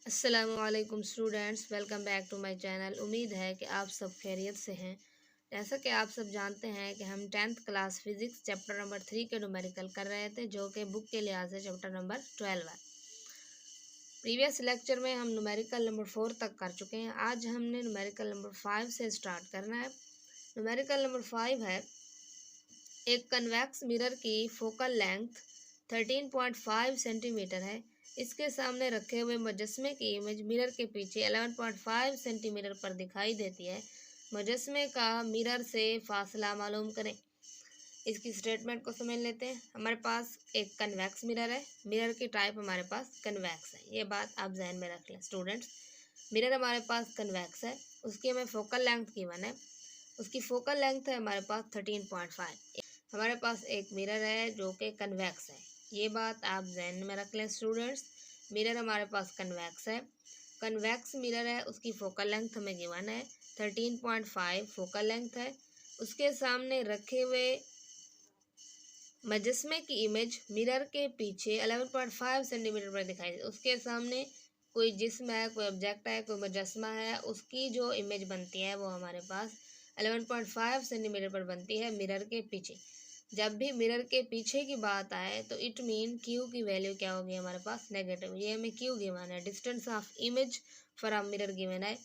अस्सलामुअलैकुम students, welcome back to my channel. उम्मीद है कि आप सब खैरियत से हैं। जैसा कि आप सब जानते हैं कि हम 10th class physics chapter number 3 के न्यूमेरिकल कर रहे थे, जो कि बुक के लिहाज से चैप्टर नंबर 12 है। प्रीवियस लेक्चर में हम न्यूमेरिकल नंबर 4 तक कर चुके हैं। आज हमने न्यूमेरिकल नंबर 5 से स्टार्ट करना है। न्यूमेरिकल नंबर 5 है, एक कन्वेक्स मिरर की फोकल लेंथ 13.5 सेंटीमीटर है। इसके सामने रखे हुए मुजस्मे की इमेज मिरर के पीछे 11.5 सेंटीमीटर पर दिखाई देती है। मुजस्मे का मिरर से फासला मालूम करें। इसकी स्टेटमेंट को समझ लेते हैं। हमारे पास एक कन्वेक्स मिरर है। मिरर की टाइप हमारे पास कन्वेक्स है। ये बात आप जहन में रख लें स्टूडेंट्स। मिरर हमारे पास कन्वेक्स है, उसकी हमें फोकल लेंथ गिवन है। उसकी फोकल लेंथ है हमारे पास 13.5। हमारे पास एक मिरर है जो कि कन्वेक्स है। ये बात आप जहन में रख लें स्टूडेंट्स। मिरर हमारे पास कन्वेक्स है, कन्वेक्स मिरर है, उसकी फोकल लेंथ हमें गिवन है 13.5 फोकल लेंथ है। उसके सामने रखे हुए मुजस्मे की इमेज मिरर के पीछे 11.5 सेंटीमीटर पर दिखाई दे। उसके सामने कोई जिस्म है, कोई ऑब्जेक्ट है, कोई मुजस्मा है, उसकी जो इमेज बनती है वो हमारे पास 11.5 सेंटीमीटर पर बनती है मिरर के पीछे। जब भी मिरर के पीछे की बात आए तो इट मीन क्यू की वैल्यू क्या होगी हमारे पास नेगेटिव। ये हमें क्यू गिवन है, distance of image from mirror given है।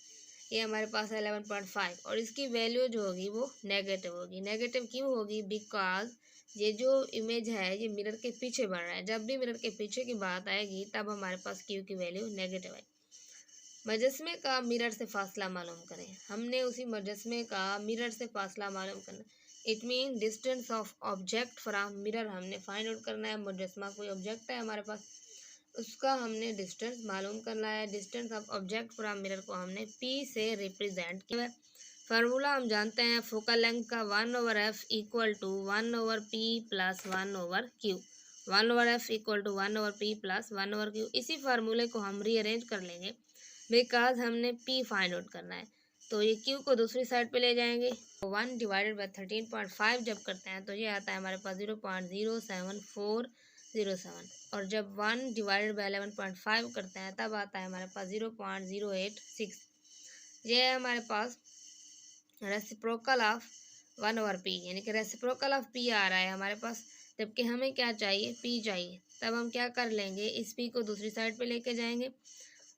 ये हमारे पास है 11.5 और इसकी वैल्यू जो होगी वो नेगेटिव होगी। नेगेटिव क्यों होगी? बिकॉज ये जो इमेज है ये मिरर के पीछे बन रहा है। जब भी मिरर के पीछे की बात आएगी तब हमारे पास क्यू की वैल्यू नेगेटिव है। मुजस्मे का मिरर से फासला मालूम करें। हमने उसी मुजस्मे का मिरर से फासला मालूम करना। It mean distance of object from mirror हमने फाइंड आउट करना है। मुजस्मा कोई ऑब्जेक्ट है हमारे पास, उसका हमने डिस्टेंस मालूम करना है। Distance of object from mirror को हमने पी से रिप्रेजेंट किया है। फार्मूला हम जानते हैं फोकल लेंथ का 1/f equal to 1/p plus 1/q। 1/f equal to 1/p plus 1/q। इसी फार्मूले को हम रीअरेंज कर लेंगे बिकॉज हमने p फाइंड आउट करना है। तो ये q को दूसरी साइड पे ले जाएंगे। 1 डिवाइडेड बाई 13.5 जब करते हैं तो ये आता है हमारे पास 0.07407। और जब 1 डिवाइडेड बाई 11.5 करते हैं तब आता है हमारे पास 0.086। ये है हमारे पास रेसिप्रोकल ऑफ 1/p, यानी कि रेसिप्रोकल ऑफ p आ रहा है हमारे पास। जबकि हमें क्या चाहिए? p चाहिए। तब हम क्या कर लेंगे, इस p को दूसरी साइड पे लेके जाएंगे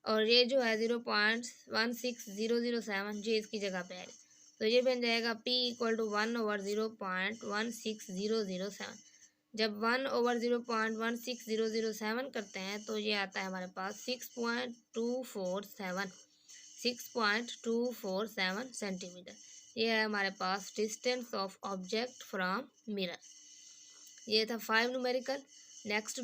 और ये जो है 0.16007 जी इसकी जगह पे आएगा। तो ये बन जाएगा p इक्वल टू 1/0.16007। जब 1/0.16007 करते हैं तो ये आता है हमारे पास 6.247 सेंटीमीटर। ये है हमारे पास distance of object from mirror. ये था 5 न्यूमेरिकल। नेक्स्ट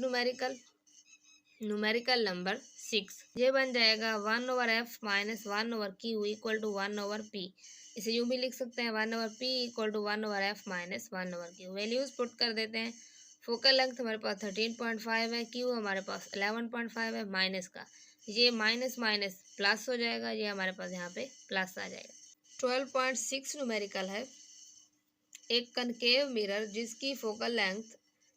न्यूमेरिकल नंबर 6, ये बन जाएगा 1/f minus 1/q equal to 1/p। इसे यूँ भी लिख सकते हैं 1/p equal to 1/f minus 1/q। Values put कर देते हैं। फोकल लेंथ हमारे पास 13.5 है, क्यू हमारे पास 11.5 है। माइनस का ये माइनस माइनस प्लस हो जाएगा, ये हमारे पास यहाँ पे प्लस आ जाएगा। 12.6 न्यूमेरिकल है, एक कनकेव मिरर जिसकी फोकल लेंथ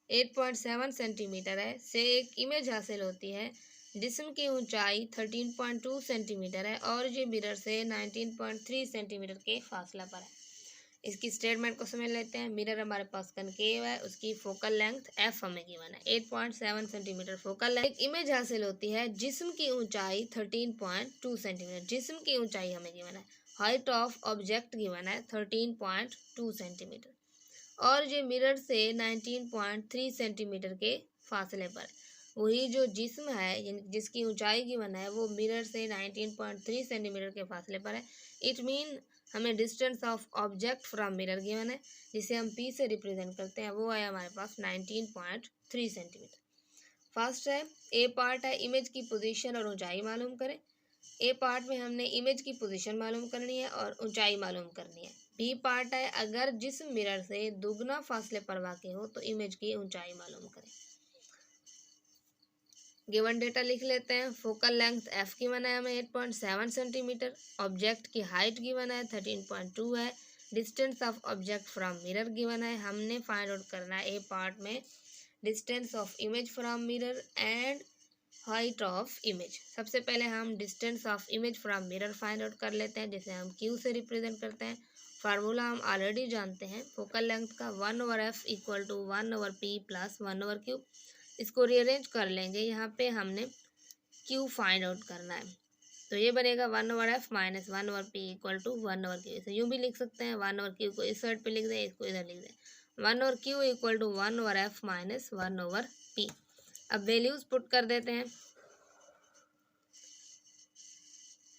8.7 सेंटीमीटर है से एक इमेज हासिल होती है। जिस्म की ऊंचाई 13.2 सेंटीमीटर है और ये मिरर से 19.3 सेंटीमीटर के फासला पर है। इसकी स्टेटमेंट को समझ लेते हैं। मिरर हमारे पास कनकेव है, उसकी फोकल लेंथ f हमें गिवन है 8.7 सेंटीमीटर फोकल लेंथ। एक इमेज हासिल होती है, जिस्म की ऊंचाई 13.2 सेंटीमीटर। जिस्म की ऊंचाई हमें गिवन है। हाइट ऑफ ऑब्जेक्ट गिवन है 13.2 सेंटीमीटर और ये मिरर से 19.3 सेंटीमीटर के फासले पर है। वही जो जिस्म है यानी जिसकी ऊंचाई गिवन है वो मिरर से 19.3 सेंटीमीटर के फासले पर है। इट मीन हमें distance of object from mirror given है, जिसे हम p से रिप्रेजेंट करते हैं, वो है हमारे पास 19.3 सेंटीमीटर। फर्स्ट है ए पार्ट है, इमेज की पोजीशन और ऊंचाई मालूम करें। ए पार्ट में हमने इमेज की पोजीशन मालूम करनी है और ऊंचाई मालूम करनी है। बी पार्ट है, अगर जिस्म मिरर से दुगना फासले पर वाक़ई हो तो इमेज की ऊंचाई मालूम करें। गिवन डेटा लिख लेते हैं। फोकल लेंथ f गिवन है हमें 8.7 सेंटीमीटर। ऑब्जेक्ट की हाइट गिवन है 13.2 है। Distance of object from mirror given है। हमने फाइंड आउट करना है ए पार्ट में distance of image from mirror and height of image. सबसे पहले हम distance of image from mirror find out कर लेते हैं, जिसे हम क्यू से रिप्रेजेंट करते हैं। फार्मूला हम ऑलरेडी जानते हैं, फोकल लेंथ का 1/f equal to 1/p plus 1/q। इसको रीअरेंज कर लेंगे, यहाँ पे हमने क्यू फाइंड आउट करना है, तो ये बनेगा 1/f minus 1/p equal to 1/q। इसे यूँ भी लिख सकते हैं, 1/q को इस साइड पे लिख दें, इसको इधर लिख दें। 1/q equal to 1/f minus 1/p। अब वैल्यूज पुट कर देते हैं।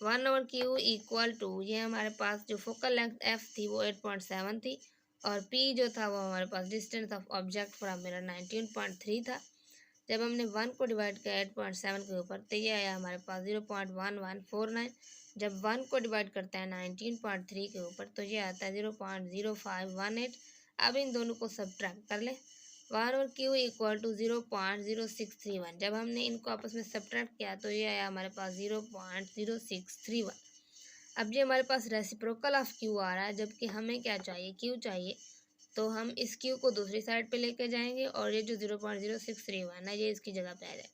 1/q इक्वल टू, ये हमारे पास जो फोकल लेंथ f थी वो 8.7 थी, और p जो था वो हमारे पास distance of object from mirror 19.3 था। जब हमने 1 को डिवाइड किया 8.7 के ऊपर, तो ये आया हमारे पास 0.1149। जब 1 को डिवाइड करते हैं 19.3 के ऊपर, तो ये आता है 0.0518। अब इन दोनों को सब्ट्रैक्ट कर ले। 1/q equal to 0.0631। जब हमने इनको आपस में सब्ट्रैक्ट किया तो ये आया हमारे पास 0.0631। अब ये हमारे पास रेसिप्रोकल ऑफ q आ रहा है, जबकि हमें क्या चाहिए, q चाहिए। तो हम इस q को दूसरी साइड पे लेके जाएंगे, और ये जो 0.0631 है ये इसकी जगह पे आ जाए,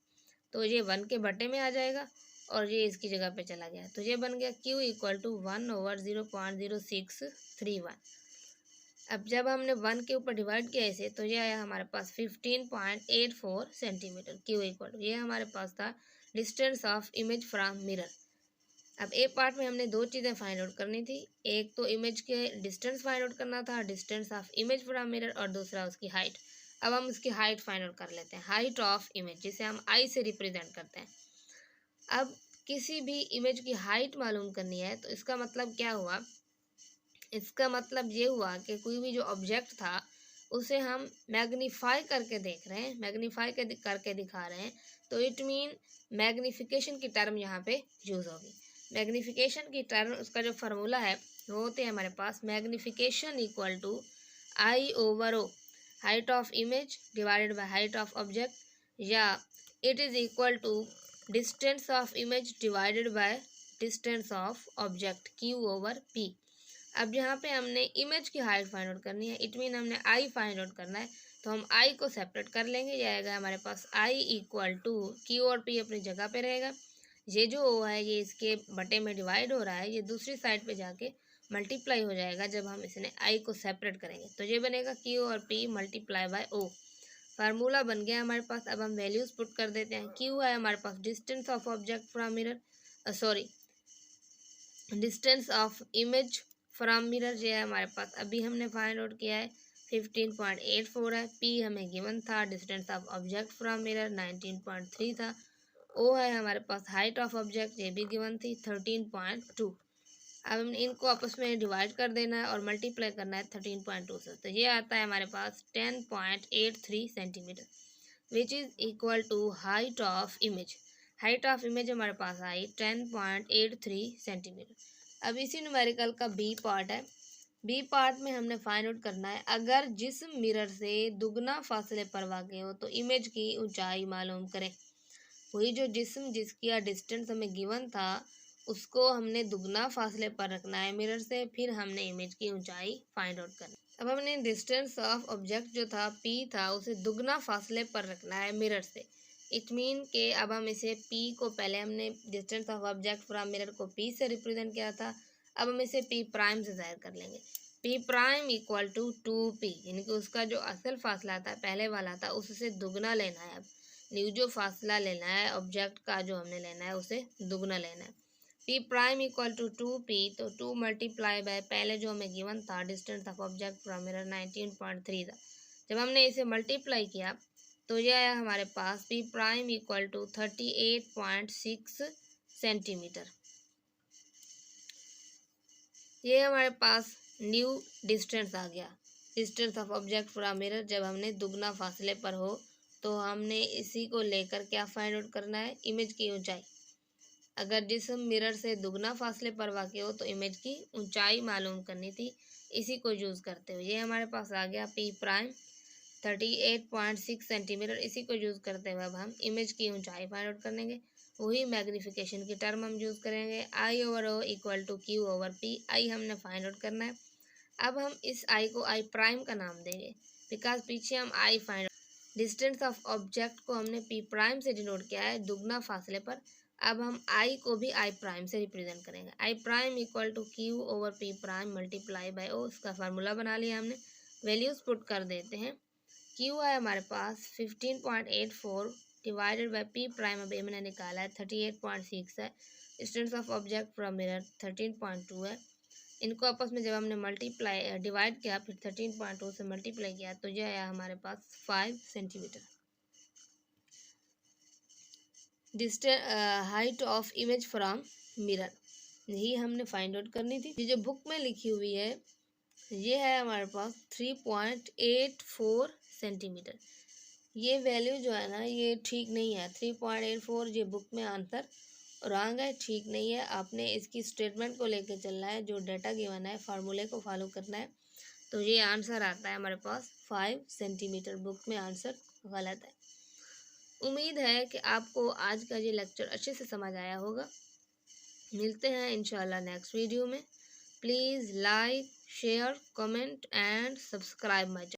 तो ये 1 के बटे में आ जाएगा, और ये इसकी जगह पे चला गया, तो ये बन गया q इक्वल टू 1/0.0631। अब जब हमने 1 के ऊपर डिवाइड किया इसे, तो ये आया हमारे पास 15.84 सेंटीमीटर। क्यू इक्वल टू, ये हमारे पास था distance of image from mirror. अब एक पार्ट में हमने दो चीज़ें फाइंड आउट करनी थी, एक तो इमेज के डिस्टेंस फाइंड आउट करना था, distance of image from mirror, और दूसरा उसकी हाइट। अब हम उसकी हाइट फाइंड आउट कर लेते हैं, हाइट ऑफ इमेज, जिसे हम आई से रिप्रेजेंट करते हैं। अब किसी भी इमेज की हाइट मालूम करनी है, तो इसका मतलब क्या हुआ, इसका मतलब ये हुआ कि कोई भी जो ऑब्जेक्ट था उसे हम मैग्नीफाई करके देख रहे हैं, मैग्नीफाई करके दिखा रहे हैं, तो इट मीन मैग्नीफिकेशन की टर्म यहाँ पे यूज़ होगी। मैग्नीफिकेशन की टर्म, उसका जो फार्मूला है वो होते हैं हमारे पास, magnification equal to I/O, height of image divided by height of object, या it is equal to distance of image divided by distance of object, Q/P। अब यहाँ पे हमने इमेज की हाइट फाइंड आउट करनी है, इट मीन हमने I find out करना है, तो हम आई को सेपरेट कर लेंगे। ये आएगा हमारे पास आई इक्वल टू, क्यू और पी अपनी जगह पे रहेगा, ये जो ओ है ये इसके बटे में डिवाइड हो रहा है, ये दूसरी साइड पे जाके मल्टीप्लाई हो जाएगा जब हम इसने आई को सेपरेट करेंगे, तो ये बनेगा क्यू और P multiply by O. Formula बन गया हमारे पास। अब हम वैल्यूज पुट कर देते हैं। क्यू है हमारे पास distance of object from mirror, sorry distance of image from mirror, जो है हमारे पास अभी हमने फाइंड आउट किया है 15.84 है। पी हमें गिवन था distance of object from mirror 19.3 था। ओ है हमारे पास हाइट ऑफ ऑब्जेक्ट, ये भी गिवन थी 13.2। अब हमने इनको आपस में डिवाइड कर देना है और मल्टीप्लाई करना है 13.2 से, तो ये आता है हमारे पास 10.83 centimetre, which is equal to height of image. Height of image हमारे पास आई 10.83 सेंटीमीटर। अब इसी न्यूमेरिकल का बी पार्ट है। बी पार्ट में हमने फाइंड आउट करना है, अगर जिस्म मिरर से दुगना फासले पर वाक़ हो तो इमेज की ऊंचाई मालूम करें। वही जो जिस्म जिसका डिस्टेंस हमें गिवन था उसको हमने दुगना फासले पर रखना है मिरर से, फिर हमने इमेज की ऊंचाई फाइंड आउट करनी। अब हमने डिस्टेंस ऑफ ऑब्जेक्ट जो था पी था उसे दुगना फासले पर रखना है मिरर से। इट मीन के अब हम इसे पी को, पहले हमने distance of object from mirror को पी से रिप्रेजेंट किया था, अब हम इसे पी प्राइम से ज़ाहिर कर लेंगे। P prime equal to 2p, यानी कि उसका जो असल फासला था पहले वाला था उससे दुगना लेना है। अब न्यू जो फासला लेना है ऑब्जेक्ट का, जो हमने लेना है उसे दुगना लेना है। P prime equal to 2p, तो 2 मल्टीप्लाई बाय पहले जो हमें गिवन था distance of object from mirror 19.3 था। जब हमने इसे मल्टीप्लाई किया तो यह आया हमारे पास P prime equal to 38.6 centimetre. ये हमारे पास न्यू डिस्टेंस आ गया, distance of object from mirror. जब हमने दुगना फासले पर हो तो हमने इसी को लेकर क्या फाइंड आउट करना है, इमेज की ऊंचाई। अगर जिस्म मिरर से दुगना फासले पर वाक़ हो तो इमेज की ऊंचाई मालूम करनी थी, इसी को यूज़ करते हुए ये हमारे पास आ गया पी प्राइम 38.6 सेंटीमीटर। इसी को यूज़ करते हुए अब हम इमेज की ऊंचाई फाइंड आउट करेंगे। वही मैग्नीफिकेशन की टर्म हम यूज़ करेंगे, I/O इक्वल टू Q/P। आई हमने फाइंड आउट करना है। अब हम इस आई को आई प्राइम का नाम देंगे, बिकॉज पीछे हम I find, distance of object को हमने पी प्राइम से डिनोट किया है दुगना फासले पर। अब हम आई को भी आई प्राइम से रिप्रेजेंट करेंगे। I prime equal to Q over P prime multiply by O, इसका फार्मूला बना लिया हमने। वैल्यूज पुट कर देते हैं। क्यू है हमारे पास 15.84 डिवाइडेड बाय पी प्राइम, अभी मैंने निकाला है 38.6 है। Distance of object from mirror 13.2 है। इनको आपस में जब हमने मल्टीप्लाई डिवाइड किया, फिर 13.2 से मल्टीप्लाई किया, तो ये आया हमारे पास 5 centimetre. Distance height of image from mirror, यही हमने फाइंड आउट करनी थी। ये जो बुक में लिखी हुई है ये है हमारे पास 3.84 सेंटीमीटर। ये वैल्यू जो है ना ये ठीक नहीं है। 3.84 ये बुक में आंसर रॉन्ग है, ठीक नहीं है। आपने इसकी स्टेटमेंट को लेकर चलना है, जो डाटा गिवन है फार्मूले को फॉलो करना है। तो ये आंसर आता है हमारे पास 5 सेंटीमीटर। बुक में आंसर गलत है। उम्मीद है कि आपको आज का ये लेक्चर अच्छे से समझ आया होगा। मिलते हैं इंशाल्लाह नेक्स्ट वीडियो में। Please like, share, comment and subscribe my channel.